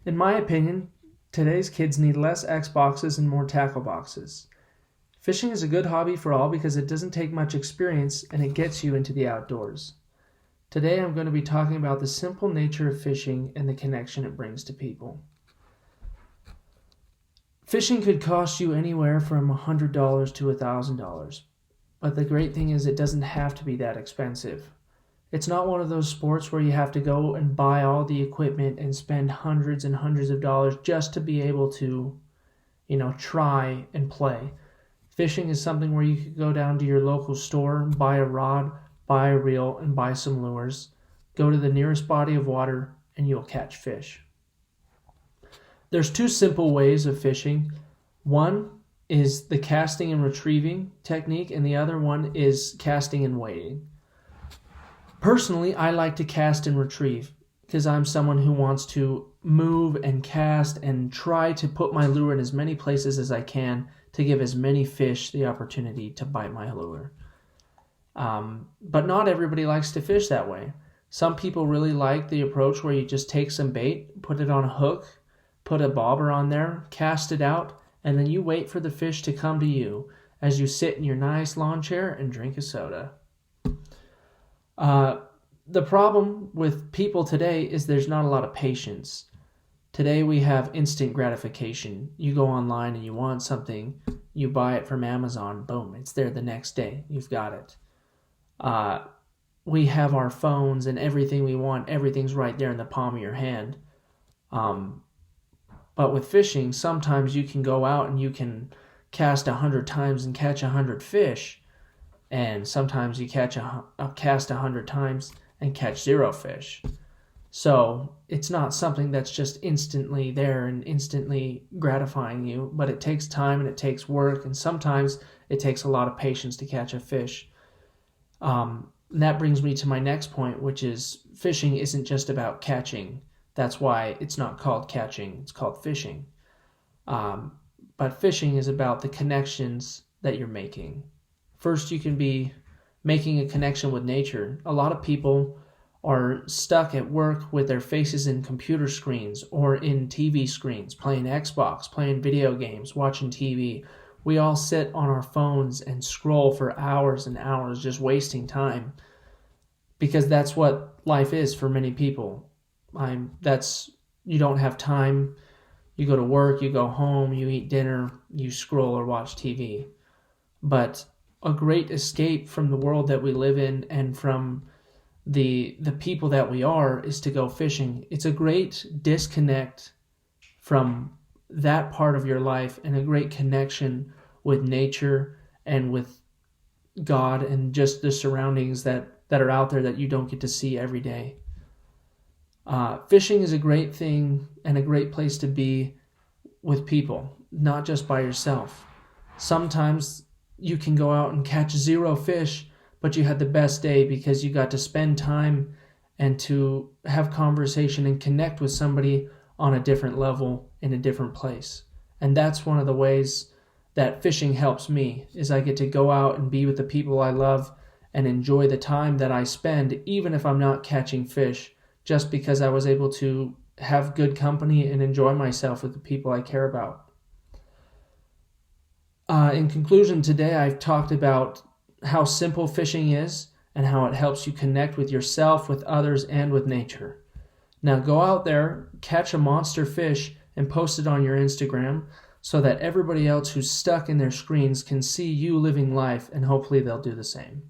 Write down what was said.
In my opinion, today's kids need less Xboxes and more tackle boxes. Fishing is a good hobby for all because it doesn't take much experience and it gets you into the outdoors. Today I'm going to be talking about the simple nature of fishing and the connection it brings to people. Fishing could cost you anywhere from $100 to $1,000, but the great thing is it doesn't have to be that expensive. It's not one of those sports where you have to go and buy all the equipment and spend hundreds and hundreds of dollars just to be able to, try and play. Fishing is something where you could go down to your local store, buy a rod, buy a reel, and buy some lures. Go to the nearest body of water and you'll catch fish. There's two simple ways of fishing. One is the casting and retrieving technique, and the other one is casting and wading. Personally, I like to cast and retrieve because I'm someone who wants to move and cast and try to put my lure in as many places as I can to give as many fish the opportunity to bite my lure. But not everybody likes to fish that way. Some people really like the approach where you just take some bait, put it on a hook, put a bobber on there, cast it out, and then you wait for the fish to come to you as you sit in your nice lawn chair and drink a soda. The problem with people today is there's not a lot of patience. Today we have instant gratification. You go online and you want something, you buy it from Amazon, boom, it's there the next day. You've got it. We have our phones and everything we want, everything's right there in the palm of your hand. But with fishing, sometimes you can go out and you can cast 100 times and catch 100 fish. And sometimes you cast 100 times and catch 0 fish. So it's not something that's just instantly there and instantly gratifying you, but it takes time and it takes work, and sometimes it takes a lot of patience to catch a fish. And that brings me to my next point, which is fishing isn't just about catching. That's why it's not called catching, it's called fishing. But fishing is about the connections that you're making. First, you can be making a connection with nature. A lot of people are stuck at work with their faces in computer screens or in TV screens, playing Xbox, playing video games, watching TV. We all sit on our phones and scroll for hours and hours, just wasting time, because that's what life is for many people. You don't have time. You go to work, you go home, you eat dinner, you scroll or watch TV. But a great escape from the world that we live in and from the people that we are is to go fishing. It's a great disconnect from that part of your life and a great connection with nature and with God and just the surroundings that are out there that you don't get to see every day. Fishing is a great thing and a great place to be with people, not just by yourself. Sometimes you can go out and catch 0 fish, but you had the best day because you got to spend time and to have conversation and connect with somebody on a different level in a different place. And that's one of the ways that fishing helps me, is I get to go out and be with the people I love and enjoy the time that I spend, even if I'm not catching fish, just because I was able to have good company and enjoy myself with the people I care about. In conclusion, today I've talked about how simple fishing is and how it helps you connect with yourself, with others, and with nature. Now go out there, catch a monster fish, and post it on your Instagram so that everybody else who's stuck in their screens can see you living life, and hopefully they'll do the same.